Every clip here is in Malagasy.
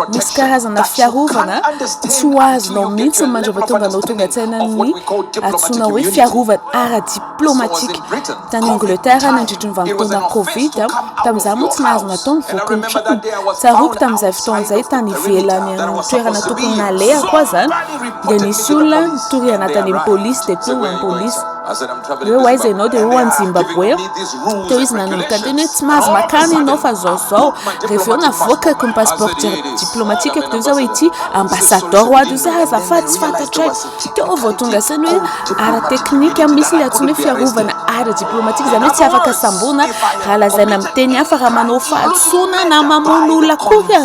misy karazana fiarovana tsy ho azonao mihitsy mandreva tonga anao tonga an-tsainany antsoina hoe fiarovana ara-diplomatika tany Angleterre nandritra ny vanim-potoana Covid tamin'izay moa tsy nahazo natao ny vokiny trokiny tsaroako tamin'izay fotoan'izay tany ivelany amin'ny toerana tokony nalehako koa zany dia nisy olona nitory anatin'ny polisy dia koa ny polisy hoe aiza ianao dia hoe any Zimbabwe teo izy nanomboka teny hoe tsy mahazo makany ianao fa zao rehefa eo navoakako ny passeport diplomatique dia izy hoe ity ambassadeur hoady io zay azafady tsy fantatray teo vao tonga sainy hoe ara-teknika misy le antsoina hoe fiarovana ara-diplomatique zany hoe tsy afaka sambona raha lazaina amin'ny teny hafa raha manao fahantsoana na mamono olona kory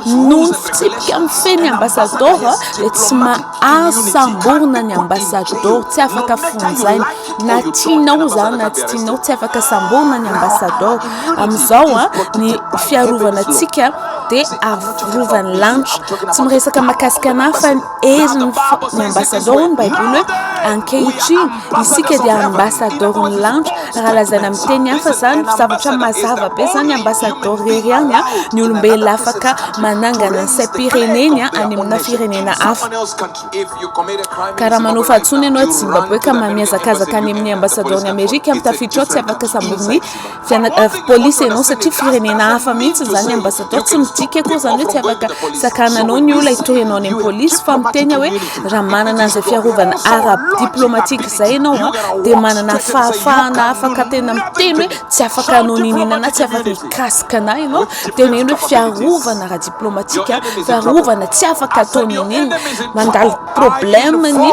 noho ny fitsipika amin'ny feny ambassadeur dia tsy mahazo samborina ny ambassadeur tsy afaka fonjaina na tianao zany na tsy tianao tsy afaka samborina ny ambassadeur amin'izao ny fiarovana antsika dia arovany lanitra tsy miresaka mahakasika anahy fa ny herin'ny ambassadeur ny baiboly hoe ankehitriny isika dia ambassadeur ny lanitra raha lazaina amin'ny teny hafa zany zavatra mazava be zany ambassadeur rery any ny olombelona afaka manangana ny saim-pireneny any amina firenena hafa karaha manao fahatsony ianao tsy Zimbabwe ka mamiazakazaka any amin'ny ambassadeur ny Amerika amin'ny tafiditra ao tsy afaka samboriny polisy ianao satria firenena hafa mihitsy zany ambassadeur tsy midika koa zany hoe tsy afaka sakananao ny olona hitory anao any amin'ny polisy fa miteny hoe raha manana an'izay fiarovana ara-diplomatique zay ianao dia manana fahafahana afaka tena miteny hoe tsy afaka anao nininana tsy afaka mikasika anahy ianao teneny hoe fiarovana ara-diplomatique fiarovana tsy afaka atao ninina mandalo problème ny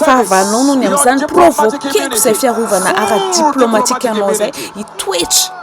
fahavanao noho ny amin'izany provoqueko izay fiarovana ara-diplomatique anao zay hitoetra